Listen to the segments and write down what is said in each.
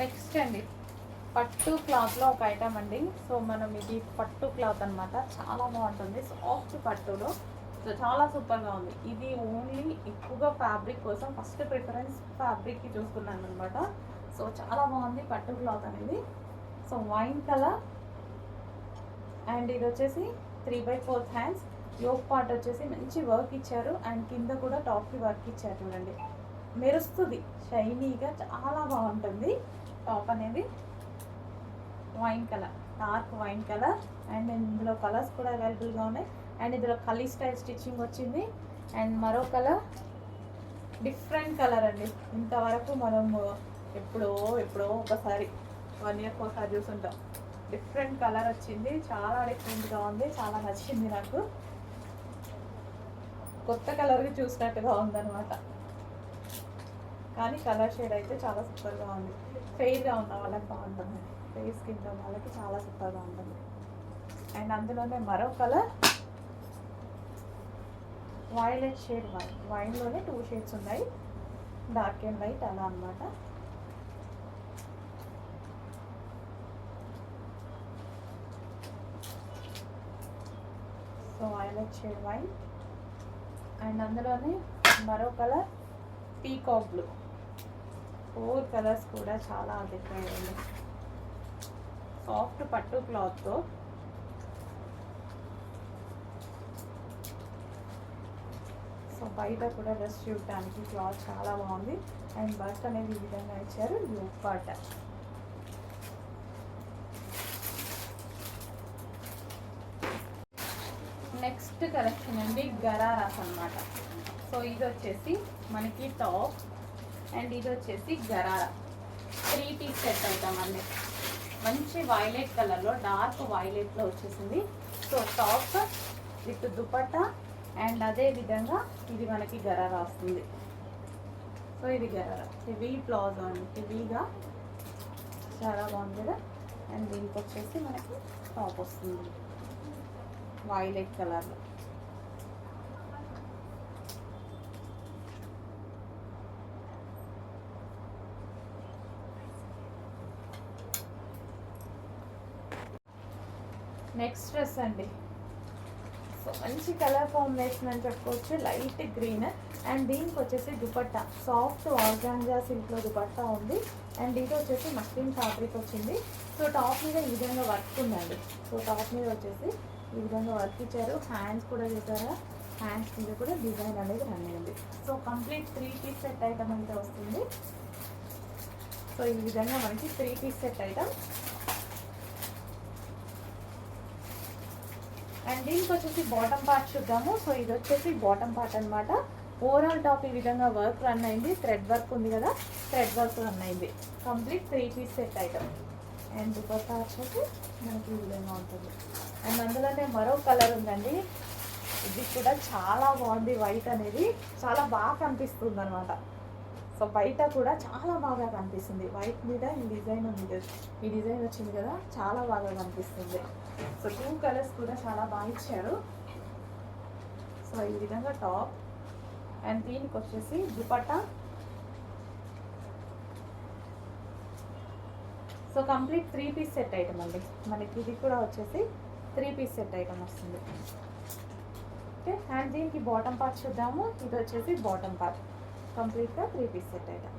Next అండి పట్టు క్లాత్లో ఒక ఐటమ్ అండి. సో మనం ఇది పట్టు క్లాత్ అనమాట, చాలా బాగుంటుంది, సాఫ్ట్ పట్టులో. సో చాలా సూపర్గా ఉంది. ఇది ఓన్లీ ఎక్కువగా ఫ్యాబ్రిక్ కోసం ఫస్ట్ ప్రిఫరెన్స్ ఫ్యాబ్రిక్కి చూసుకున్నాను అనమాట. సో చాలా బాగుంది పట్టు క్లాత్ అనేది. సో వైన్ కలర్ అండ్ ఇది వచ్చేసి 3/4 హ్యాండ్స్. యోక్ పార్ట్ వచ్చేసి మంచి వర్క్ ఇచ్చారు అండ్ కింద కూడా టాప్కి వర్క్ ఇచ్చారు చూడండి. మెరుస్తుంది షైనీగా, చాలా బాగుంటుంది టాప్ అనేది. Wine colour, dark wine colour and ఇందులో కలర్స్ కూడా అవైలబుల్గా ఉన్నాయి. అండ్ ఇందులో కలీ స్టైల్ స్టిచ్చింగ్ వచ్చింది. అండ్ మరో కలర్ డిఫరెంట్ కలర్ అండి. ఇంతవరకు మనం ఎప్పుడో ఒకసారి 1 ఇయర్కి ఒకసారి చూసుంటాం. డిఫరెంట్ కలర్ వచ్చింది, చాలా డిఫరెంట్గా ఉంది, చాలా నచ్చింది నాకు. కొత్త కలర్కి చూసినట్టుగా ఉందన్నమాట. కానీ కలర్ షేడ్ అయితే చాలా సూపర్గా ఉంది. ఫెయిర్గా ఉన్న వాళ్ళకి బాగుంటుంది, ఫెయిర్ స్కిన్ ఉన్న వాళ్ళకి చాలా సూపర్గా ఉంటుంది. అండ్ అందులోనే మరో కలర్ వైలెట్ షేడ్. వైన్లోనే 2 షేడ్స్ ఉన్నాయి, డార్క్ అండ్ లైట్ అలా అనమాట. So violet shade wine and అందులోనే మరో కలర్ పీకాక్ బ్లూ. 4 కలర్స్ కూడా చాలా డిఫరెంట్ ఉంది. సాఫ్ట్ పట్టు క్లాత్తో సో బయట కూడా డ్రెస్ చూడటానికి క్లాత్ చాలా బాగుంది. అండ్ వర్క్ అనేది ఈ విధంగా ఇచ్చారు, యోక్ పార్ట్. నెక్స్ట్ కలెక్షన్ అండి గరారాస్ అన్నమాట. సో ఇది వచ్చేసి మనకి టాప్ అండ్ ఇది వచ్చేసి గరారా 3 పీస్ సెట్ అవుతామండి. మంచి వైలెట్ కలర్లో, డార్క్ వైలెట్లో వచ్చేసింది. So top with dupatta and అదే విధంగా ఇది మనకి గరారా వస్తుంది. సో ఇది గరారా హెవీ ప్లాజో అండి, హెవీగా చాలా బాగుంది కదా. అండ్ దీనికి వచ్చేసి మనకి టాప్ వస్తుంది వైలెట్ కలర్లో. నెక్స్ట్ డ్రెస్ అండి. సో మంచి కలర్ కాంబినేషన్ అని చెప్పుకోవచ్చు, లైట్ గ్రీన్. అండ్ దీనికి వచ్చేసి దుపట్టా సాఫ్ట్ ఆర్గాంజా సిల్క్లో దుపట్టా ఉంది. అండ్ ఇది వచ్చేసి మస్లిన్ ఫ్యాబ్రిక్ వచ్చింది. సో టాప్ మీద ఈ విధంగా వర్క్ ఉందండి. సో టాప్ మీద వచ్చేసి ఈ విధంగా వర్క్ ఇచ్చారు. హ్యాండ్స్ కూడా చేశారా, హ్యాండ్స్ మీద కూడా డిజైన్ అనేది రన్ అయింది. So complete 3 piece set item అయితే వస్తుంది. సో ఈ విధంగా మనకి 3 పీస్ సెట్ ఐటమ్. అండ్ దీనికి వచ్చేసి బాటమ్ పార్ట్ చూద్దాము. సో ఇది వచ్చేసి బాటమ్ పార్ట్ అనమాట. ఓవరాల్ టాప్ ఈ విధంగా వర్క్ రన్ అయింది, థ్రెడ్ వర్క్ ఉంది కదా, థ్రెడ్ వర్క్ రన్ అయింది. Complete 3 piece set item. And dupatta వచ్చేసి మనకి ఈ విధంగా ఉంటుంది. అండ్ అందులోనే మరో కలర్ ఉందండి, ఇది కూడా చాలా బాగుంది. వైట్ అనేది చాలా బాగా కనిపిస్తుంది అనమాట. సో బయట కూడా చాలా బాగా కనిపిస్తుంది. వైట్ మీద ఈ డిజైన్ ఉంది, ఈ డిజైన్ వచ్చింది కదా, చాలా బాగా కనిపిస్తుంది. సో 2 కలర్స్ కూడా చాలా బాగా ఇచ్చారు. సో ఈ విధంగా టాప్ అండ్ దీనికి వచ్చేసి dupatta. So complete 3 piece set item అండి. మనకి ఇది కూడా వచ్చేసి 3 పీస్ సెట్ ఐటమ్ వస్తుంది. ఓకే, అండ్ దీనికి బాటమ్ పార్ట్ చూద్దాము. ఇది వచ్చేసి బాటమ్ పార్ట్, కంప్లీట్గా 3 పీస్ సెట్ ఐటమ్.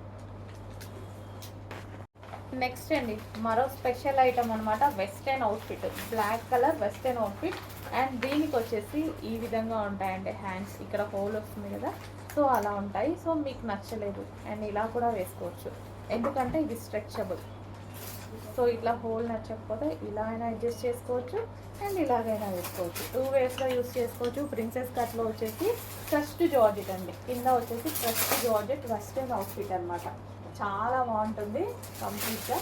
నెక్స్ట్ అండి మరో స్పెషల్ ఐటమ్ అనమాట, western outfit. Black colour western outfit. And దీనికి వచ్చేసి ఈ విధంగా ఉంటాయండి హ్యాండ్స్, ఇక్కడ హోల్ వస్తుంది కదా, సో అలా ఉంటాయి. సో మీకు నచ్చలేదు అండ్ ఇలా కూడా వేసుకోవచ్చు, ఎందుకంటే ఇది స్ట్రెచబుల్. సో ఇట్లా హోల్ నచ్చకపోతే ఇలా అయినా అడ్జస్ట్ చేసుకోవచ్చు అండ్ ఇలాగైనా వేసుకోవచ్చు. 2 వేస్లో యూస్ చేసుకోవచ్చు. ప్రిన్సెస్ కట్లో వచ్చేసి క్రస్ట్ జార్జెట్ అండి, కింద వచ్చేసి క్రస్ట్ జార్జెట్ వెస్టర్న్ అవుట్ఫిట్ అనమాట. చాలా బాగుంటుంది, కంప్లీట్గా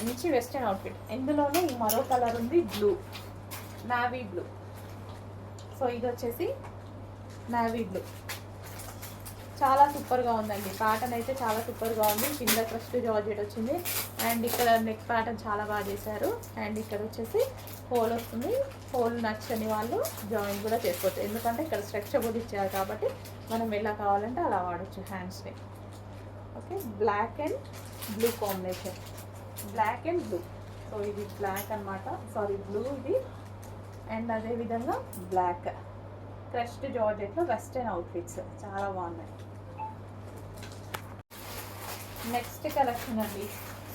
మంచి వెస్టర్న్ అవుట్ఫిట్. ఇందులోనే ఈ మరో కలర్ ఉంది, బ్లూ, నావీ బ్లూ. సో ఇది వచ్చేసి నావీ బ్లూ, చాలా సూపర్గా ఉందండి. ప్యాటర్న్ అయితే చాలా సూపర్గా ఉంది. కింద క్రస్ట్ జార్జెట్ వచ్చింది అండ్ ఇక్కడ నెక్ ప్యాటర్న్ చాలా బాగా చేశారు. అండ్ ఇక్కడ వచ్చేసి హోల్ వస్తుంది. హోల్ నచ్చని వాళ్ళు జాయిన్ కూడా చేసుకోవచ్చు, ఎందుకంటే ఇక్కడ స్ట్రెచబుల్ ఇచ్చారు కాబట్టి మనం ఎలా కావాలంటే అలా వాడచ్చు హ్యాండ్స్ని. Okay, black and blue combination. Black and blue. So ఇది బ్లాక్ అనమాట, సారీ బ్లూ ఇది. అండ్ అదేవిధంగా బ్లాక్ క్రష్డ్ జార్జెట్లో వెస్టర్న్ అవుట్ఫిట్స్ చాలా బాగున్నాయి. నెక్స్ట్ కలెక్షన్ అండి,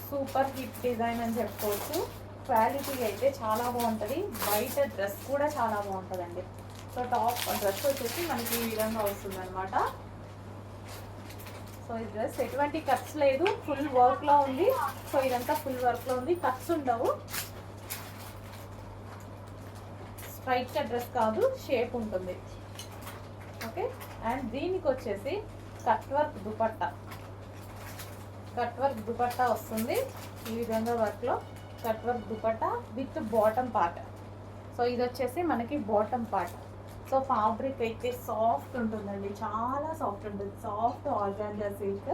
సూపర్ హిట్ డిజైన్ అని చెప్పుకోవచ్చు. క్వాలిటీ అయితే చాలా బాగుంటుంది, బయట డ్రెస్ కూడా చాలా బాగుంటుందండి. సో టాప్ డ్రెస్ వచ్చేసి మనకి ఈ విధంగా వస్తుంది అనమాట. సో ఈ డ్రెస్ ఎటువంటి కట్స్ లేదు, ఫుల్ వర్క్లో ఉంది. సో ఇదంతా ఫుల్ వర్క్లో ఉంది, కట్స్ ఉండవు. స్ట్రైట్ కట్ డ్రెస్ కాదు, షేప్ ఉంటుంది. ఓకే, అండ్ దీనికి వచ్చేసి cut work dupatta, cut work dupatta వస్తుంది ఈ విధంగా. వర్క్లో cut work dupatta with bottom part. So ఇది వచ్చేసి మనకి బాటమ్ పార్ట్. సో ఫ్యాబ్రిక్ అయితే సాఫ్ట్ ఉంటుందండి, చాలా సాఫ్ట్ ఉంటుంది, సాఫ్ట్ ఆర్గాంజా సిల్క్.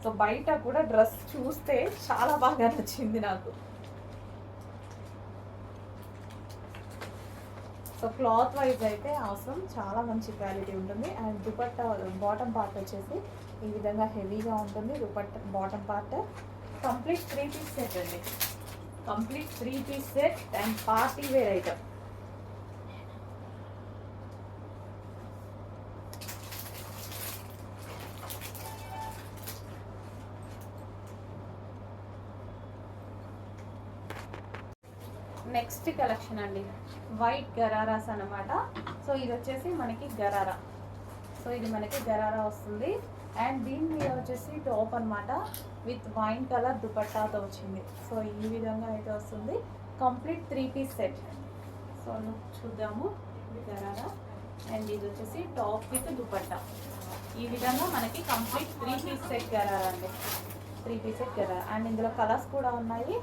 సో బయట కూడా డ్రెస్ చూస్తే చాలా బాగా నచ్చింది నాకు. సో క్లాత్ వైజ్ అయితే అవసరం, చాలా మంచి క్వాలిటీ ఉంటుంది. అండ్ దుపట్టా బాటమ్ పార్ట్ వచ్చేసి ఈ విధంగా హెవీగా ఉంటుంది. Dupatta bottom part complete 3 piece set అండి, complete 3 piece set and party wear item. Next collection అండి, వైట్ గరారాస్ అనమాట. సో ఇది వచ్చేసి మనకి గరారా. సో ఇది మనకి గరారా వస్తుంది. అండ్ దీని మీద వచ్చేసి టాప్ అనమాట విత్ వైన్ కలర్ దుపట్టాతో వచ్చింది. సో ఈ విధంగా అయితే వస్తుంది, కంప్లీట్ 3 పీస్ సెట్. సో చూద్దాము గరారా. అండ్ ఇది వచ్చేసి టాప్ విత్ దుపట్టా. ఈ విధంగా మనకి కంప్లీట్ 3 పీస్ సెట్ గరారా అండి, 3 పీస్ సెట్ గరారా. అండ్ ఇందులో కలర్స్ కూడా ఉన్నాయి.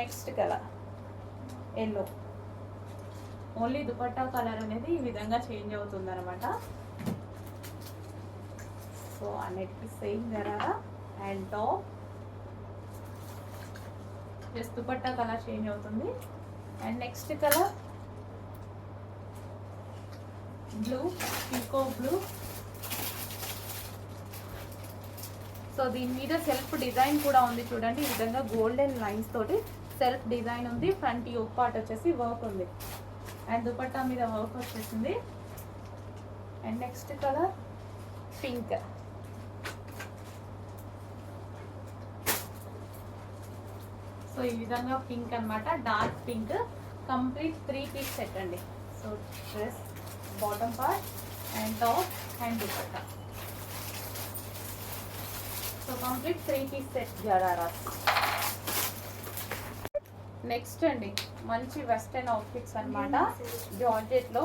Next colour yellow, only dupatta colour అనేది ఈ విధంగా చేంజ్ అవుతుంది అనమాట. సో అన్నిటికీ same gharara and top, just dupatta colour change అవుతుంది. అండ్ నెక్స్ట్ కలర్ బ్లూ, పీకో బ్లూ. సో దీని మీద సెల్ఫ్ డిజైన్ కూడా ఉంది చూడండి, ఈ విధంగా గోల్డెన్ లైన్స్ తోటి సెల్ఫ్ డిజైన్ ఉంది. ఫ్రంట్ యోక్ పార్ట్ వచ్చేసి వర్క్ ఉంది. అండ్ దుపట్టా మీద వర్క్ వచ్చేసింది. And next colour pink. So ఈ విధంగా పింక్ అనమాట, dark pink. Complete 3 piece set అండి. So dress, bottom part and top and dupatta. So complete 3 piece set ghararas. Next అండి, మంచి వెస్టర్న్ అవుట్ఫిట్స్ అనమాట. జార్జెట్లో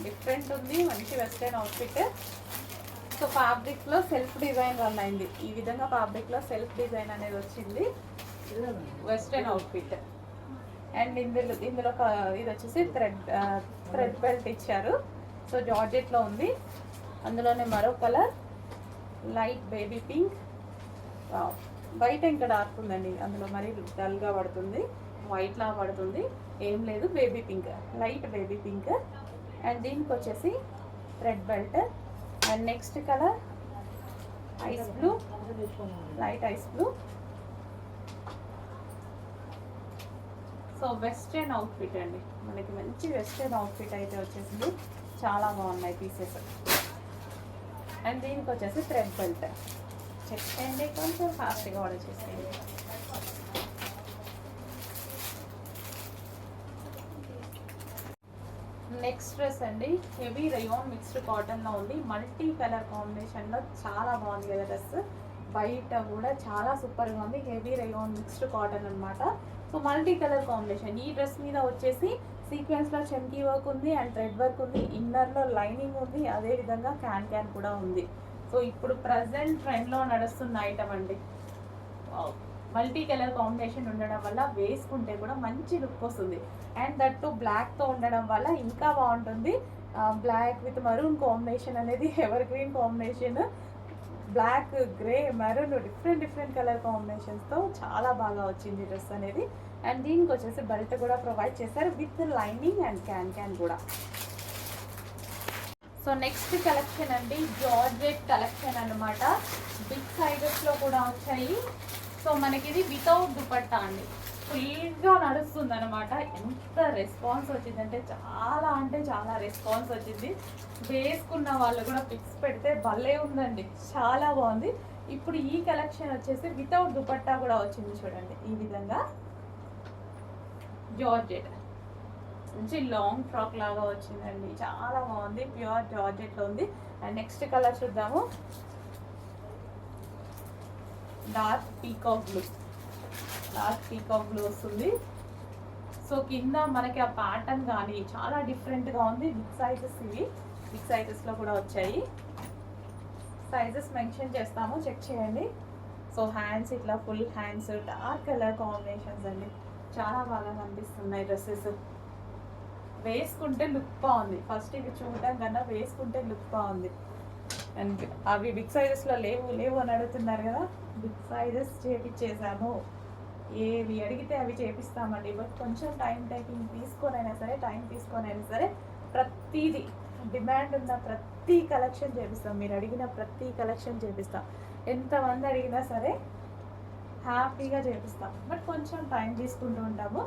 డిఫరెంట్ ఉంది, మంచి వెస్టర్న్ అవుట్ఫిట్. సో ఫ్యాబ్రిక్లో సెల్ఫ్ డిజైన్ రన్ అయింది, ఈ విధంగా ఫ్యాబ్రిక్లో సెల్ఫ్ డిజైన్ అనేది వచ్చింది వెస్టర్న్ అవుట్ఫిట్. అండ్ ఇందులో ఇది వచ్చేసి థ్రెడ్ బెల్ట్ ఇచ్చారు. సో జార్జెట్లో ఉంది. అందులోనే మరో కలర్ లైట్ బేబీ పింక్. బయట ఇంకా డార్క్ ఉందండి, అందులో మరీ డల్గా పడుతుంది, వైట్ లా పడుతుంది. ఏం లేదు, baby pink, light baby pink. And దీనికి వచ్చేసి red belt. And next colour ice blue, light ice blue. So western outfit అండి, మనకి మంచి వెస్టర్న్ అవుట్ఫిట్ అయితే వచ్చేసింది, చాలా బాగున్నాయి పీసెస్. అండ్ దీనికి వచ్చేసి థ్రెడ్ బెల్ట్. చెక్ చేయండి, కొంచెం ఫాస్ట్గా ఆర్డర్ చేసేయండి. నెక్స్ట్ డ్రెస్ అండి, హెవీ రయోన్ మిక్స్డ్ కాటన్లో ఉంది, మల్టీ కలర్ కాంబినేషన్లో చాలా బాగుంది కదా డ్రెస్. బయట కూడా చాలా సూపర్గా ఉంది, హెవీ రయోన్ మిక్స్డ్ కాటన్ అనమాట. So multi colour combination. ఈ డ్రెస్ మీద వచ్చేసి సీక్వెన్స్లో చమ్కీ వర్క్ ఉంది అండ్ థ్రెడ్ వర్క్ ఉంది, ఇన్నర్లో లైనింగ్ ఉంది, అదేవిధంగా క్యాన్ కూడా ఉంది. సో ఇప్పుడు ప్రజెంట్ ట్రెండ్లో నడుస్తున్న ఐటమ్ అండి. మల్టీ కలర్ కాంబినేషన్ ఉండడం వల్ల వేసుకుంటే కూడా మంచి లుక్ వస్తుంది. అండ్ దట్టు బ్లాక్తో ఉండడం వల్ల ఇంకా బాగుంటుంది. బ్లాక్ విత్ మరూన్ కాంబినేషన్ అనేది evergreen combination. Black, grey, maroon different colour కాంబినేషన్స్తో చాలా బాగా వచ్చింది డ్రెస్ అనేది. అండ్ దీనికి వచ్చేసి బెల్ట్ కూడా ప్రొవైడ్ చేశారు విత్ లైనింగ్ అండ్ క్యాన్ కూడా. సో నెక్స్ట్ కలెక్షన్ అండి జార్జెట్ కలెక్షన్ అన్నమాట. బిగ్ సైజెస్లో కూడా వచ్చాయి. సో మనకి ఇది వితౌట్ దుపట్టా అండి, ఫుల్గా నడుస్తుంది అనమాట. ఎంత రెస్పాన్స్ వచ్చిందంటే చాలా రెస్పాన్స్ వచ్చింది. వేసుకున్న వాళ్ళు కూడా పిక్స్ పెడితే భలే ఉందండి, చాలా బాగుంది. ఇప్పుడు ఈ కలెక్షన్ వచ్చేసి వితౌట్ దుపట్టా కూడా వచ్చింది చూడండి. ఈ విధంగా జార్జెట్ మంచి లాంగ్ ఫ్రాక్ లాగా వచ్చిందండి, చాలా బాగుంది. ప్యూర్ జార్జెట్లో ఉంది. అండ్ నెక్స్ట్ కలర్ చూద్దాము. డార్క్ పీకాక్ బ్లూ వస్తుంది. సో కింద మనకి ఆ ప్యాటర్న్ కానీ చాలా డిఫరెంట్గా ఉంది. బిగ్ సైజెస్ ఇవి, బిగ్ సైజెస్లో కూడా వచ్చాయి. సైజెస్ మెన్షన్ చేస్తాము, చెక్ చేయండి. సో హ్యాండ్స్ ఇట్లా full hands, dark colour combinations అండి, చాలా బాగా కనిపిస్తున్నాయి డ్రెస్సెస్. వేసుకుంటే లుక్ బాగుంది. ఫస్ట్ ఇవి చూడటం కన్నా వేసుకుంటే లుక్ బాగుంది. అండ్ అవి బిగ్ సైజెస్లో లేవు అని అడుగుతున్నారు కదా, బిగ్ సైజెస్ చేపించేసాము. ఏవి అడిగితే అవి చేపిస్తామండి. బట్ కొంచెం టైం తీసుకొనైనా సరే ప్రతిదీ డిమాండ్ ఉన్న ప్రతి కలెక్షన్ చేపిస్తాం. మీరు అడిగిన ప్రతి కలెక్షన్ చేపిస్తాం. ఎంతమంది అడిగినా సరే హ్యాపీగా చేపిస్తాం. బట్ కొంచెం టైం తీసుకుంటూ ఉంటాము,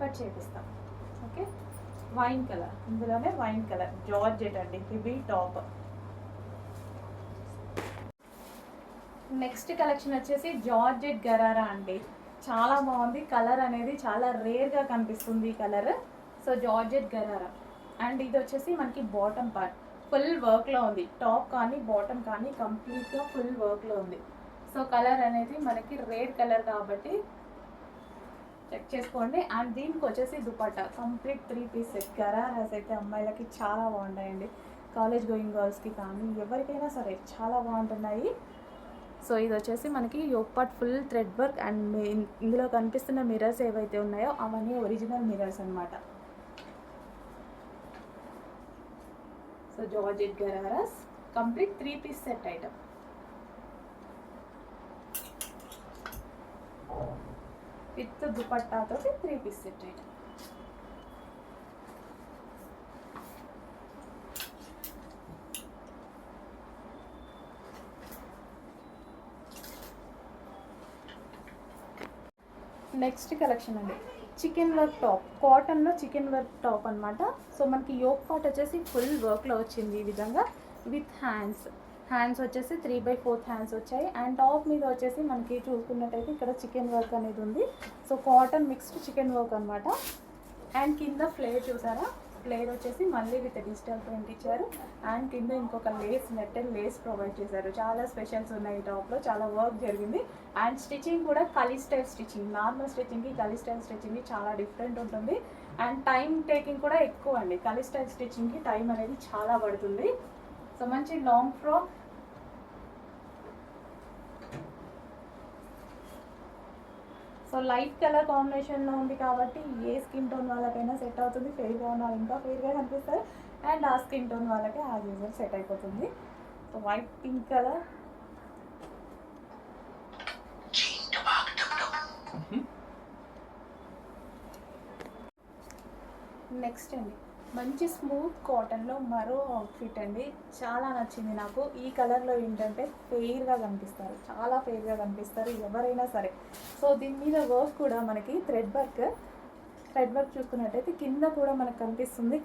బట్ చేపిస్తాం. ఓకే, వైన్ కలర్, ఇందులోనే వైన్ కలర్ జార్జెట్ అండి, హెవీ టాప్. నెక్స్ట్ కలెక్షన్ వచ్చేసి జార్జెట్ గరారా అండి, చాలా బాగుంది. కలర్ అనేది చాలా రేర్గా కనిపిస్తుంది ఈ colour. So georgette gharara. And ఇది వచ్చేసి మనకి బాటమ్ పార్ట్ ఫుల్ వర్క్లో ఉంది. టాప్ కానీ బాటమ్ కానీ కంప్లీట్గా ఫుల్ వర్క్లో ఉంది. సో కలర్ అనేది మనకి రేర్ కలర్ కాబట్టి చెక్ చేసుకోండి. అండ్ దీనికి వచ్చేసి dupatta complete 3 piece set. Ghararas అయితే అమ్మాయిలకి చాలా బాగుంటాయండి, కాలేజ్ గోయింగ్ గర్ల్స్కి కానీ ఎవరికైనా సరే చాలా బాగుంటున్నాయి. సో ఇది వచ్చేసి మనకి yoke part full thread work. And ఇందులో కనిపిస్తున్న మిర్రర్స్ ఏవైతే ఉన్నాయో అవన్నీ ఒరిజినల్ మిర్రర్స్ అనమాట. So georgette ghararas complete 3 piece set item. With దుపట్టాతో 3 piece set item. Next collection అండి చికెన్ వర్క్ టాప్, కాటన్లో చికెన్ వర్క్ టాప్ అనమాట. సో మనకి యోక్ పార్ట్ వచ్చేసి ఫుల్ వర్క్లో వచ్చింది ఈ విధంగా విత్ హ్యాండ్స్ వచ్చేసి 3/4 హ్యాండ్స్ వచ్చాయి. అండ్ టాప్ మీద వచ్చేసి మనకి చూసుకున్నట్టయితే ఇక్కడ చికెన్ వర్క్ అనేది ఉంది. So cotton mixed chicken work అనమాట. అండ్ కింద ఫ్లేర్ చూసారా, ఫ్లేర్ వచ్చేసి మళ్ళీ విత్ డిజిటల్ ప్రింట్ ఇచ్చారు. అండ్ కింద ఇంకొక నెట్టెడ్ లేస్ ప్రొవైడ్ చేశారు. చాలా స్పెషల్స్ ఉన్నాయి ఈ టాప్లో, చాలా వర్క్ జరిగింది. అండ్ స్టిచ్చింగ్ కూడా కలీ స్టైల్ స్టిచ్చింగ్, నార్మల్ స్టిచ్చింగ్కి కలీ స్టైల్ స్టిచ్చింగ్కి చాలా డిఫరెంట్ ఉంటుంది. అండ్ టైం టేకింగ్ కూడా ఎక్కువ అండి. కలీ స్టైల్ స్టిచ్చింగ్కి టైం అనేది చాలా పడుతుంది. సో మంచి long frock. So light colour కాంబినేషన్లో ఉంది కాబట్టి ఏ స్కిన్ టోన్ వాళ్ళకైనా సెట్ అవుతుంది. ఫెయిర్గా ఉన్న వాళ్ళు ఇంకా ఫెయిర్గా కనిపిస్తారు. అండ్ ఆ స్కిన్ టోన్ వాళ్ళకి యాజ్ యూజువల్ సెట్ అయిపోతుంది. So white pink colour. Next అండి మంచి స్మూత్ కాటన్లో మరో అవుట్ఫిట్ అండి, చాలా నచ్చింది నాకు. ఈ కలర్లో ఏంటంటే ఫెయిర్గా కనిపిస్తారు, చాలా ఫెయిర్గా కనిపిస్తారు ఎవరైనా సరే. సో దీని మీద వర్క్ కూడా మనకి థ్రెడ్ వర్క్ చూసుకున్నట్టయితే కింద కూడా మనకు కనిపిస్తుంది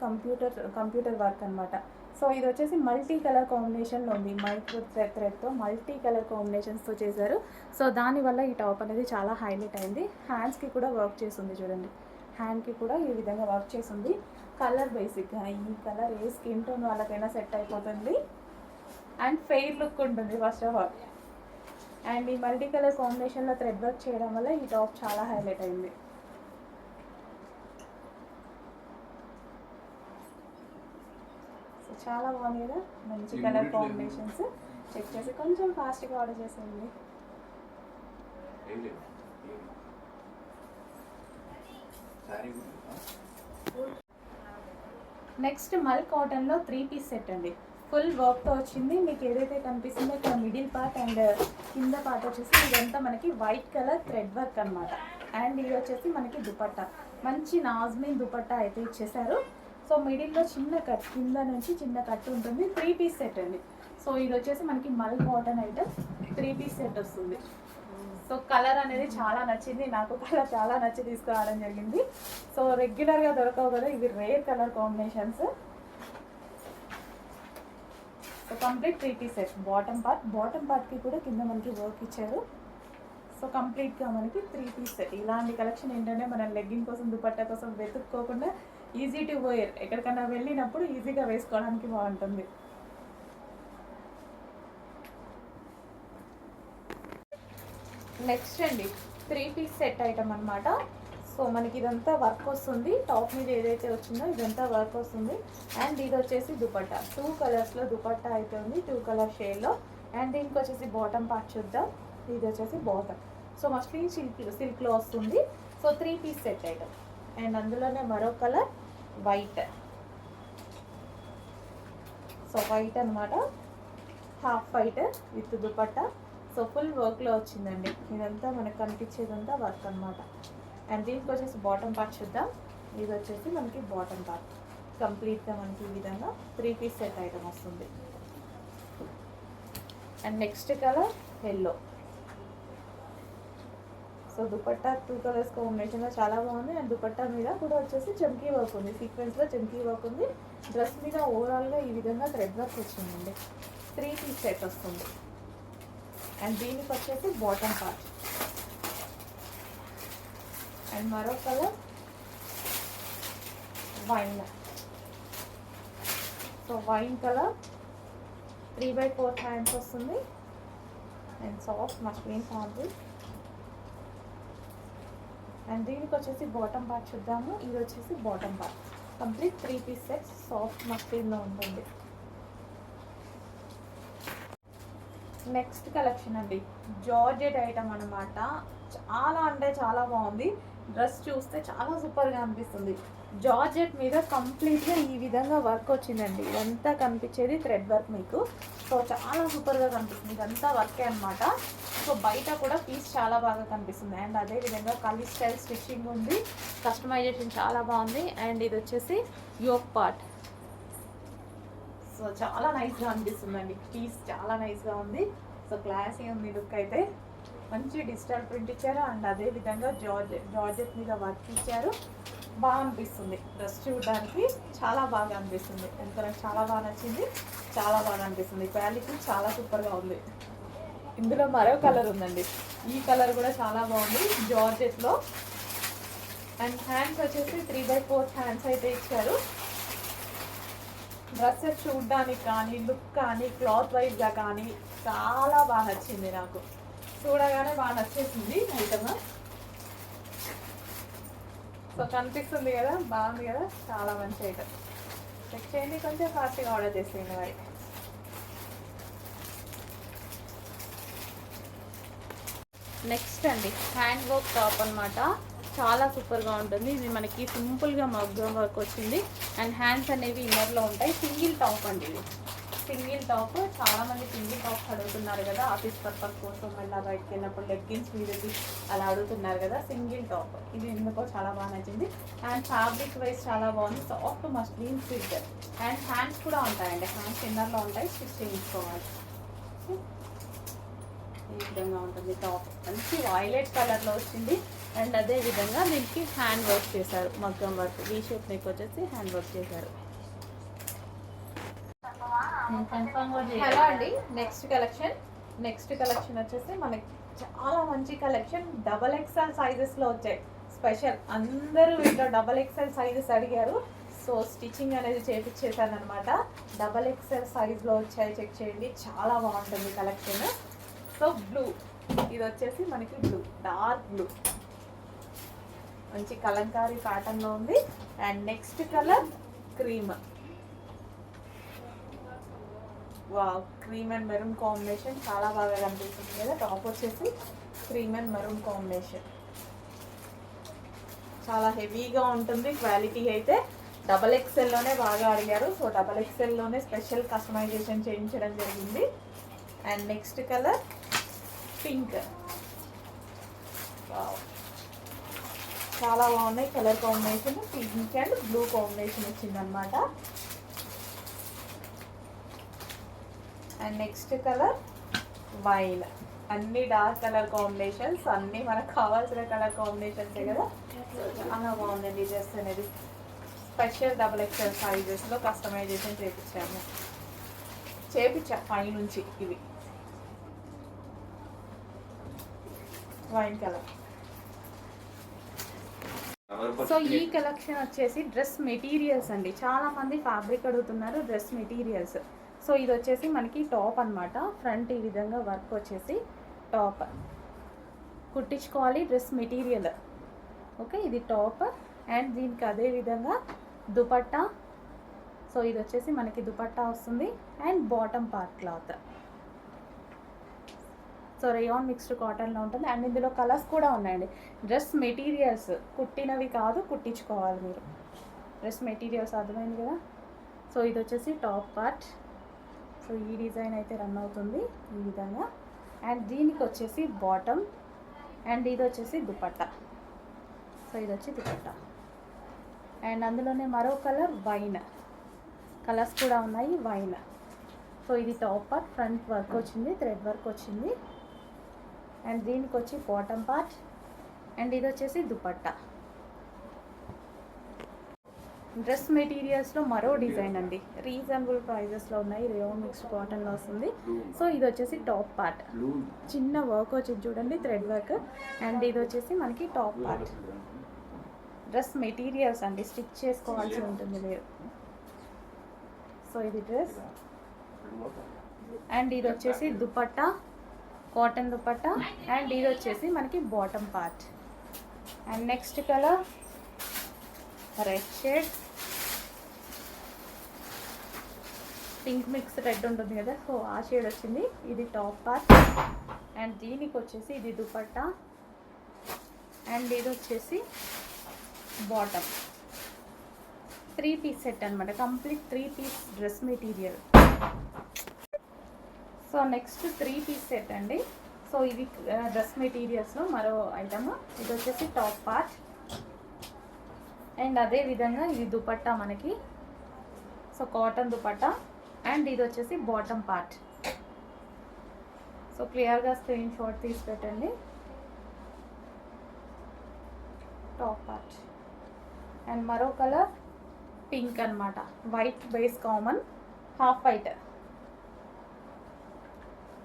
కంప్యూటర్ వర్క్ అనమాట. సో ఇది వచ్చేసి మల్టీ కలర్ కాంబినేషన్లో ఉంది. మైక్రో థ్రెడ్తో మల్టీ కలర్ కాంబినేషన్స్తో చేశారు. సో దానివల్ల ఈ టాప్ అనేది చాలా హైలైట్ అయింది. హ్యాండ్స్కి కూడా వర్క్ చేస్తుంది చూడండి, హ్యాండ్కి కూడా ఈ విధంగా వర్క్ చేస్తుంది. కలర్ బేసిక్గా ఈ కలర్ ఏ స్కిన్ టోన్ వాళ్ళకైనా సెట్ అయిపోతుంది. అండ్ ఫెయిర్ లుక్ ఉంటుంది ఫస్ట్ ఆఫ్ ఆల్. అండ్ ఈ మల్టీ కలర్ కాంబినేషన్లో థ్రెడ్ వర్క్ చేయడం వల్ల ఈ టాప్ చాలా హైలైట్ అయింది. సో చాలా బాగుంది కదా, మంచి కలర్ కాంబినేషన్స్. చెక్ చేసి కొంచెం ఫాస్ట్గా ఆర్డర్ చేసేయండి. నెక్స్ట్ మల్ కాటన్లో 3 పీస్ సెట్ అండి, ఫుల్ వర్క్తో వచ్చింది. మీకు ఏదైతే కనిపిస్తుందో ఇక్కడ మిడిల్ పార్ట్ అండ్ కింద పార్ట్ వచ్చేసి ఇదంతా మనకి వైట్ కలర్ థ్రెడ్ వర్క్ అనమాట. అండ్ ఇది వచ్చేసి మనకి దుపట్టా, మంచి నాజ్మిన్ దుపట్టా అయితే ఇచ్చేసారు. సో మిడిల్లో చిన్న కట్, కింద నుంచి చిన్న కట్ ఉంటుంది. 3 పీస్ సెట్ అండి. సో ఇది వచ్చేసి మనకి మల్ కాటన్ ఐటమ్ 3 పీస్ సెట్ వస్తుంది. సో కలర్ అనేది చాలా నచ్చింది నాకు, కలర్ చాలా నచ్చి తీసుకురావడం జరిగింది. సో రెగ్యులర్గా దొరకవు కదా, ఇవి rare colour combinations. So complete 3 piece set. Bottom పార్ట్కి కూడా కింద మనకి వర్క్ ఇచ్చారు. సో కంప్లీట్గా మనకి 3 పీస్ సెట్. ఇలాంటి కలెక్షన్ ఏంటంటే మనం లెగ్గింగ్ కోసం, దుపట్టా కోసం వెతుక్కోకుండా ఈజీ టు వేర్, ఎక్కడికన్నా వెళ్ళినప్పుడు ఈజీగా వేసుకోవడానికి బాగుంటుంది. నెక్స్ట్ అండి 3 పీస్ సెట్ ఐటమ్ అనమాట. సో మనకి ఇదంతా వర్క్ వస్తుంది. టాప్ మీద ఏదైతే వచ్చిందో ఇదంతా వర్క్ వస్తుంది. అండ్ ఇది వచ్చేసి దుపట్టా 2 కలర్స్లో దుపట్టా అయితే ఉంది, 2 కలర్ షేడ్లో. అండ్ దీనికి వచ్చేసి బాటమ్ పార్ట్ చూద్దాం. ఇది వచ్చేసి బాటమ్. సో మస్లిన్ సిల్క్లో వస్తుంది. So 3 piece set item. And అందులోనే మరో కలర్ వైట్. సో వైట్ అనమాట, half white with dupatta. So full వర్క్లో వచ్చిందండి. ఇదంతా మనకు కనిపించేదంతా వర్క్ అనమాట. అండ్ దీనికి వచ్చేసి బాటమ్ పార్ట్ చూద్దాం. ఇది వచ్చేసి మనకి బాటమ్ పార్ట్. కంప్లీట్గా మనకి ఈ విధంగా 3 పీస్ సెట్ ఐటమ్ వస్తుంది. And next colour yellow. So dupatta 2 colours కాంబినేషన్లో చాలా బాగుంది. అండ్ దుపట్టా మీద కూడా వచ్చేసి చమ్కీ వర్క్ ఉంది, సీక్వెన్స్లో చమ్కీ వర్క్ ఉంది. డ్రెస్ మీద ఓవరాల్గా ఈ విధంగా థ్రెడ్ వర్క్ వచ్చిందండి. 3 పీస్ సెట్ వస్తుంది. అండ్ దీనికి వచ్చేసి బాటమ్ పార్ట్. అండ్ మరో colour wine. So wine colour 3/4 hands వస్తుంది. And soft muslin fabric. And దీనికి వచ్చేసి బాటమ్ పార్ట్ చూద్దాము. ఇది వచ్చేసి bottom part. Complete 3 piece set soft మస్లిన్లో ఉంటుంది. నెక్స్ట్ కలెక్షన్ అండి జార్జెట్ ఐటమ్ అనమాట. చాలా అంటే చాలా బాగుంది. డ్రెస్ చూస్తే చాలా సూపర్గా అనిపిస్తుంది. జార్జెట్ మీద కంప్లీట్గా ఈ విధంగా వర్క్ వచ్చిందండి. ఇదంతా కనిపించేది థ్రెడ్ వర్క్ మీకు. సో చాలా సూపర్గా కనిపిస్తుంది. ఇదంతా వర్కే అనమాట. సో బయట కూడా పీస్ చాలా బాగా కనిపిస్తుంది. అండ్ అదేవిధంగా కలీ స్టైల్ స్టిచ్చింగ్ ఉంది. కస్టమైజేషన్ చాలా బాగుంది. అండ్ ఇది వచ్చేసి యోక్ పార్ట్. సో చాలా నైస్గా అనిపిస్తుందండి. పీస్ చాలా నైస్గా ఉంది. సో క్లాసీ ఉంది లుక్ అయితే. మంచి డిజిటల్ ప్రింట్ ఇచ్చారు. అండ్ అదేవిధంగా జార్జెట్ మీద వర్క్ ఇచ్చారు. బాగా అనిపిస్తుంది. డ్రెస్ చూడడానికి చాలా బాగా అనిపిస్తుంది. ఎందుకంటే నాకు చాలా బాగా నచ్చింది, చాలా బాగా అనిపిస్తుంది. క్వాలిటీ చాలా సూపర్గా ఉంది. ఇందులో మరో కలర్ ఉందండి. ఈ కలర్ కూడా చాలా బాగుంది జార్జెట్లో. అండ్ హ్యాండ్స్ వచ్చేసి 3/4 హ్యాండ్స్ అయితే ఇచ్చారు. డ్రెస్సెస్ చూడడానికి కానీ, లుక్ కానీ, క్లాత్ వైజ్గా కానీ చాలా బాగా నచ్చింది నాకు. చూడగానే బాగా నచ్చేసింది ఐటమ్. సో కనిపిస్తుంది కదా, బాగుంది కదా, చాలా మంచి ఐటమ్. చెక్ చేయండి, కొంచెం ఫాస్ట్గా ఆర్డర్ చేసేయండి మరి. నెక్స్ట్ అండి హ్యాండ్ వర్క్ టాప్ అనమాట. చాలా సూపర్గా ఉంటుంది. ఇది మనకి సింపుల్గా మగ్గం వర్క్ వచ్చింది. అండ్ హ్యాండ్స్ అనేవి ఇన్నర్లో ఉంటాయి. సింగిల్ టాప్ అండి ఇది. Single top. చాలామంది సింగిల్ టాప్స్ అడుగుతున్నారు కదా, ఆఫీస్ పర్పస్ కోసం మళ్ళీ బయటకు వెళ్ళినప్పుడు లెగ్గిన్స్ మీదకి అలా అడుగుతున్నారు కదా. సింగిల్ టాప్ ఇది ఎందుకో చాలా బాగా నచ్చింది. అండ్ ఫ్యాబ్రిక్ వైజ్ చాలా బాగుంది. Soft muslin fit. And hands కూడా ఉంటాయండి. హ్యాండ్స్ ఇన్నర్లో ఉంటాయి, స్టిచ్ చేయించుకోవాలి. ఈ విధంగా ఉంటుంది టాప్. మంచి వైలెట్ కలర్లో వచ్చింది. అండ్ అదే విధంగా దీనికి హ్యాండ్ వర్క్ చేశారు, మగ్గం వర్క్. వీ షేప్ నెక్ వచ్చేసి హ్యాండ్ వర్క్ చేశారు. హలో అండి, నెక్స్ట్ కలెక్షన్ వచ్చేసి మనకి చాలా మంచి కలెక్షన్. XXL సైజెస్లో వచ్చాయి. స్పెషల్ అందరూ వీటిలో XXL సైజెస్ అడిగారు. సో స్టిచ్చింగ్ అనేది చేపించేసాను అనమాట. XXL సైజ్లో వచ్చాయి, చెక్ చేయండి. చాలా బాగుంటుంది కలెక్షన్. సో బ్లూ, ఇది వచ్చేసి మనకి బ్లూ, డార్క్ బ్లూ, మంచి కలంకారీ ప్యాటర్న్లో ఉంది. And next colour cream. Wow, cream and maroon combination చాలా బాగా కనిపిస్తుంది కదా. టాప్ వచ్చేసి క్రీమ్ అండ్ మెరూన్ కాంబినేషన్. చాలా హెవీగా ఉంటుంది. క్వాలిటీ అయితే XXLలోనే బాగా అడిగారు. సో XXLలోనే స్పెషల్ కస్టమైజేషన్ చేయించడం జరిగింది. And next colour pink. Wow, చాలా బాగున్నాయి. Colour combination pink and blue combination వచ్చిందనమాట. And next colour wine. అన్ని డార్క్ కలర్ కాంబినేషన్స్, అన్నీ మనకు కావాల్సిన కలర్ కాంబినేషన్సే కదా. చాలా బాగుందండి ఈ డ్రెస్ అనేది. స్పెషల్ XXL సైజెస్లో కస్టమైజేషన్ చేపించా పైనుంచి. ఇవి వైన్ కలర్. సో ఈ కలెక్షన్ వచ్చేసి డ్రెస్ మెటీరియల్స్ అండి. చాలామంది ఫ్యాబ్రిక్ అడుగుతున్నారు, డ్రెస్ మెటీరియల్స్. సో ఇది వచ్చేసి మనకి టాప్ అనమాట. ఫ్రంట్ ఈ విధంగా వర్క్ వచ్చేసి టాప్ కుట్టించుకోవాలి, డ్రెస్ మెటీరియల్. ఓకే, ఇది టాప్. అండ్ దీనికి అదే విధంగా దుపట్టా. సో ఇది వచ్చేసి మనకి దుపట్టా వస్తుంది. And bottom part cloth. So rayon mixed కాటన్లో ఉంటుంది. అండ్ ఇందులో కలర్స్ కూడా ఉన్నాయండి. డ్రెస్ మెటీరియల్స్ కుట్టినవి కాదు, కుట్టించుకోవాలి మీరు. డ్రెస్ మెటీరియల్స్ అర్థమైంది కదా. సో ఇది వచ్చేసి టాప్ పార్ట్. సో ఈ డిజైన్ అయితే రన్ అవుతుంది ఈ విధంగా. అండ్ దీనికి వచ్చేసి బాటమ్. అండ్ ఇది వచ్చేసి దుపట్టా. సో ఇది వచ్చి దుపట్టా. అండ్ అందులోనే మరో కలర్ వైన్. కలర్స్ కూడా ఉన్నాయి, వైన్. సో ఇది టాప్ పార్ట్, ఫ్రంట్ వర్క్ వచ్చింది, థ్రెడ్ వర్క్ వచ్చింది. అండ్ దీనికి వచ్చి బాటమ్ పార్ట్. అండ్ ఇది వచ్చేసి దుపట్టా. డ్రెస్ మెటీరియల్స్లో మరో డిజైన్ అండి. రీజనబుల్ ప్రైజెస్లో ఉన్నాయి. రేయాన్ మిక్స్డ్ కాటన్లో వస్తుంది. సో ఇది వచ్చేసి టాప్ పార్ట్. చిన్న వర్క్ వచ్చింది చూడండి, థ్రెడ్ వర్క్. అండ్ ఇది వచ్చేసి మనకి టాప్ పార్ట్. డ్రెస్ మెటీరియల్స్ అండి, స్టిచ్ చేసుకోవాల్సి ఉంటుంది మీరు. సో ఇది డ్రెస్. అండ్ ఇది వచ్చేసి దుపట్టా, కాటన్ దుపట్టా. అండ్ ఇది వచ్చేసి మనకి bottom part. And next colour red shade, pink mix red ఉంటుంది కదా. సో ఆ షేడ్ వచ్చింది. ఇది టాప్ పార్ట్. అండ్ దీనికి వచ్చేసి ఇది దుపట్టా. అండ్ ఇది వచ్చేసి బాటమ్. 3 పీస్ సెట్ అనమాట. Complete 3 piece dress material. So next 3 piece set అండి. సో ఇది డ్రెస్ మెటీరియల్స్లో మరో ఐటమ్. ఇది వచ్చేసి టాప్ పార్ట్. అండ్ అదే విధంగా ఇది దుపట్టా మనకి. So cotton dupatta. అండ్ ఇది వచ్చేసి బాటమ్ పార్ట్. సో క్లియర్గా స్క్రీన్ షాట్ తీసి పెట్టండి. Top part. అండ్ మరో కలర్ పింక్ అనమాట. White base common, half white.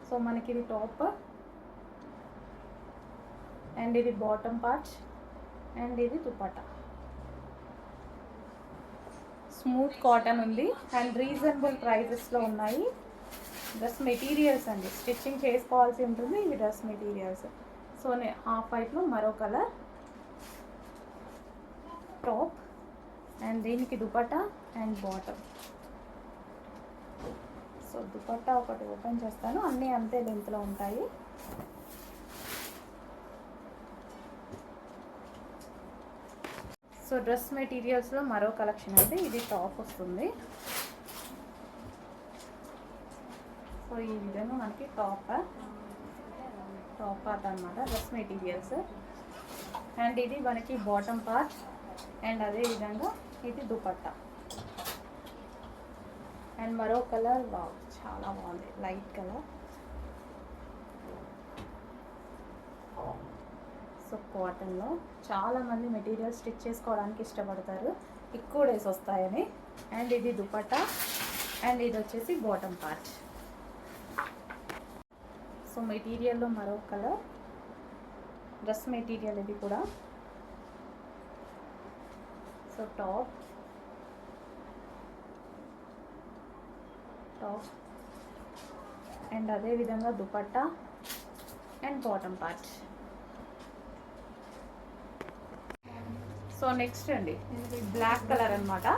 So మనకి ఇది టాప్. అండ్ ఇది బాటమ్ పార్ట్. అండ్ ఇది దుపట్టా. స్మూత్ కాటన్ ఉంది. అండ్ రీజనబుల్ ప్రైజెస్లో ఉన్నాయి. డ్రెస్ మెటీరియల్స్ అండి, స్టిచ్చింగ్ చేసుకోవాల్సి ఉంటుంది. ఇవి డ్రెస్ మెటీరియల్స్. సో హాఫ్ వైట్లో మరో కలర్ టాప్. అండ్ దీనికి dupatta and bottom. So dupatta ఒకటి ఓపెన్ చేస్తాను. అన్నీ అంతే లెంత్లో ఉంటాయి. సో డ్రెస్ మెటీరియల్స్లో మరో కలెక్షన్ అయితే ఇది టాప్ వస్తుంది. సో ఈ విధంగా మనకి టాప్ పార్ట్ అనమాట డ్రెస్ మెటీరియల్స్. అండ్ ఇది మనకి బాటమ్ పార్ట్. అండ్ అదే విధంగా ఇది దుపట్టా. అండ్ మరో కలర్ చాలా బాగుంది, లైట్ కలర్. సో కాటన్లో చాలామంది మెటీరియల్ స్టిచ్ చేసుకోవడానికి ఇష్టపడతారు, ఎక్కువ డేస్ వస్తాయని. అండ్ ఇది దుపట్టా. అండ్ ఇది వచ్చేసి బాటమ్ పార్ట్. సో మెటీరియల్లో మరో కలర్ డ్రెస్ మెటీరియల్ ఇది కూడా. సో టాప్ అండ్ అదే విధంగా dupatta and bottom part. So next అండి ఇది బ్లాక్ కలర్ అనమాట.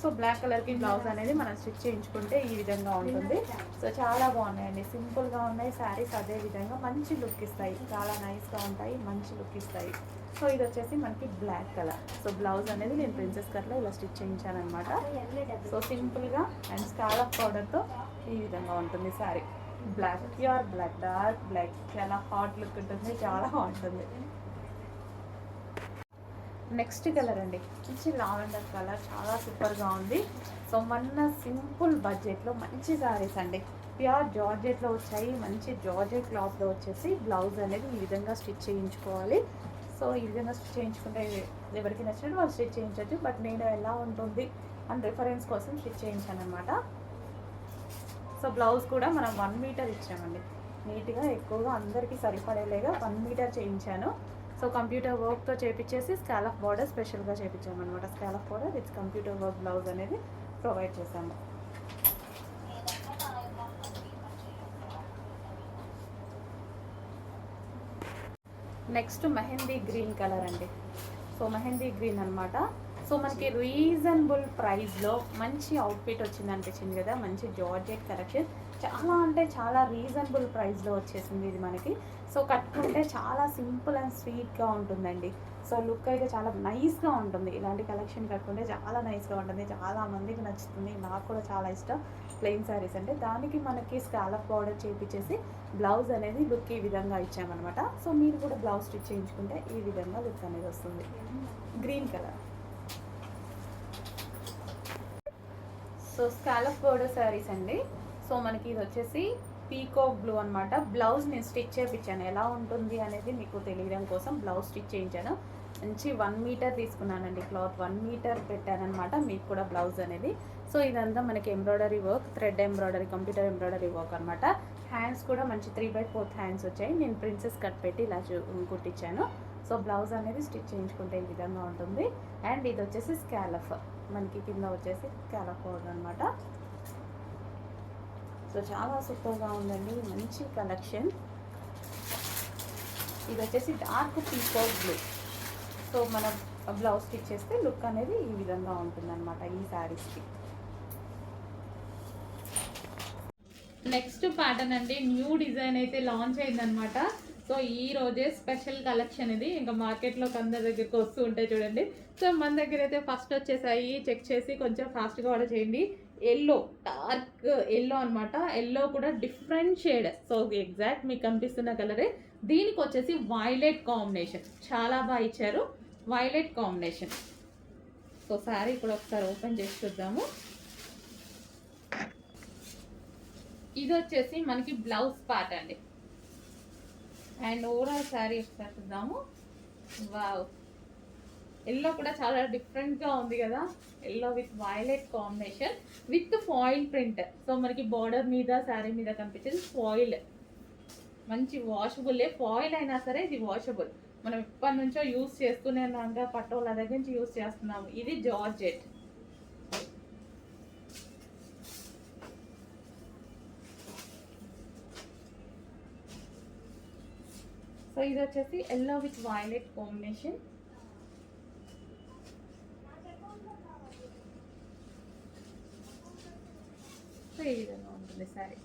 సో బ్లాక్ కలర్కి బ్లౌజ్ అనేది మనం స్టిచ్ చేయించుకుంటే ఈ విధంగా ఉంటుంది. సో చాలా బాగున్నాయండి, సింపుల్గా ఉన్నాయి శారీస్. అదే విధంగా మంచి లుక్ ఇస్తాయి, చాలా నైస్గా ఉంటాయి, మంచి లుక్ ఇస్తాయి. సో ఇది వచ్చేసి మనకి బ్లాక్ కలర్. సో బ్లౌజ్ అనేది నేను ప్రిన్సెస్ కట్లో ఇలా స్టిచ్ చేయించాను అనమాట. సో సింపుల్గా అండ్ స్కాలప్ పౌడర్తో ఈ విధంగా ఉంటుంది sari. Black, pure black, dark black, చాలా హాట్ లుక్ ఉంటుంది, చాలా బాగుంటుంది. నెక్స్ట్ కలర్ అండి, మంచి లావెండర్ కలర్, చాలా సూపర్గా ఉంది. సో మన సింపుల్ బడ్జెట్లో మంచి శారీస్ అండి, ప్యూర్ జార్జెట్లో వచ్చాయి. మంచి జార్జెట్ క్లాత్లో వచ్చేసి బ్లౌజ్ అనేది ఈ విధంగా స్టిచ్ చేయించుకోవాలి. సో ఈ విధంగా స్టిచ్ చేయించుకుంటే ఎవరికి నచ్చినట్టు వాళ్ళు స్టిచ్ చేయించవచ్చు. బట్ నేను ఎలా ఉంటుంది అని రిఫరెన్స్ కోసం స్టిచ్ చేయించాను అనమాట. సో బ్లౌజ్ కూడా మనం 1 మీటర్ ఇచ్చామండి, నీట్గా ఎక్కువగా అందరికీ సరిపడేలాగా 1 మీటర్ చేయించాను. సో కంప్యూటర్ వర్క్తో చేపించేసి స్కాలఫ్ బార్డర్ స్పెషల్గా చేయించామన్నమాట. Scallop border with computer work blouse అనేది ప్రొవైడ్ చేశాము. నెక్స్ట్ మెహందీ గ్రీన్ కలర్ అండి. సో మెహందీ గ్రీన్ అనమాట. సో మనకి రీజనబుల్ ప్రైస్లో మంచి అవుట్ఫిట్ వచ్చింది అనిపించింది కదా. మంచి జార్జెట్ కలెక్షన్, చాలా అంటే చాలా రీజనబుల్ ప్రైస్లో వచ్చేసింది ఇది మనకి. సో కట్టుకుంటే చాలా సింపుల్ అండ్ స్వీట్గా ఉంటుందండి. సో లుక్ అయితే చాలా నైస్గా ఉంటుంది. ఇలాంటి కలెక్షన్ కట్టుకుంటే చాలా నైస్గా ఉంటుంది, చాలా మందికి నచ్చుతుంది. నాకు కూడా చాలా ఇష్టం ప్లెయిన్ శారీస్ అంటే. దానికి మనకి స్కాలప్ బార్డర్ చేపించేసి బ్లౌజ్ అనేది లుక్ ఈ విధంగా ఇచ్చామన్నమాట. సో మీరు కూడా బ్లౌజ్ స్టిచ్ చేయించుకుంటే ఈ విధంగా లుక్ అనేది వస్తుంది. Green colour. So scallop border saris అండి. సో మనకి ఇది వచ్చేసి పీకాక్ బ్లూ అనమాట. బ్లౌజ్ నేను స్టిచ్ చేయించాను, ఎలా ఉంటుంది అనేది మీకు తెలియడం కోసం బ్లౌజ్ స్టిచ్ చేయించాను. మంచి 1 మీటర్ తీసుకున్నానండి క్లాత్, 1 మీటర్ పెట్టానమాట మీకు కూడా బ్లౌజ్ అనేది. సో ఇదంతా మనకి embroidery work, thread embroidery, computer embroidery work అనమాట. హ్యాండ్స్ కూడా మంచి 3/4 హ్యాండ్స్ వచ్చాయి. నేను ప్రిన్సెస్ కట్ పెట్టి ఇలా కుట్టించాను. సో బ్లౌజ్ అనేది స్టిచ్ చేయించుకుంటే ఈ విధంగా ఉంటుంది. అండ్ ఇది వచ్చేసి స్కాలఫ్, మనకి కింద వచ్చేసి స్కాలఫ్ పౌడర్ అనమాట. సో చాలా సూపర్గా ఉందండి, మంచి కలెక్షన్. ఇది వచ్చేసి డార్క్ పీకాక్ బ్లూ. సో మనం బ్లౌజ్ స్టిచ్ చేస్తే లుక్ అనేది ఈ విధంగా ఉంటుందన్నమాట ఈ శారీస్కి. నెక్స్ట్ ప్యాటర్న్ అండి, న్యూ డిజైన్ అయితే లాంచ్ అయిందనమాట. సో ఈ రోజే స్పెషల్ కలెక్షన్ ఇది. ఇంకా మార్కెట్లోకి అందరి దగ్గరికి వస్తూ ఉంటాయి చూడండి. సో మన దగ్గర అయితే ఫస్ట్ వచ్చేసాయి, చెక్ చేసి కొంచెం ఫాస్ట్గా ఆర్డర్ చేయండి. ఎల్లో, డార్క్ ఎల్లో అనమాట. ఎల్లో కూడా డిఫరెంట్ షేడ్. సో ఎగ్జాక్ట్ మీకు కనిపిస్తున్న కలరే. దీనికి వచ్చేసి వైలెట్ కాంబినేషన్, చాలా బాగా ఇచ్చారు వైలెట్ కాంబినేషన్. సో శారీ కూడా ఒకసారి ఓపెన్ చేసి చూద్దాము. ఇది వచ్చేసి మనకి బ్లౌజ్ పార్ట్ అండి. అండ్ ఓవరాల్ శారీ ఒకసారి చూద్దాము. వావ్, ఎల్లో కూడా చాలా డిఫరెంట్గా ఉంది కదా. Yellow with violet combination with foil print. So మనకి బార్డర్ మీద శారీ మీద కనిపించేది ఫాయిల్, మంచి వాషబుల్లే. ఫాయిల్ అయినా సరే ఇది వాషబుల్. మనం ఎప్పటి నుంచో యూస్ చేస్తూనే ఉన్నాం, పట్టోళ్ళ దగ్గర నుంచి యూస్ చేస్తున్నాము. ఇది జార్జెట్. సో ఇది వచ్చేసి yellow with violet combination. So ఈ విధంగా ఉంటుంది సారీ.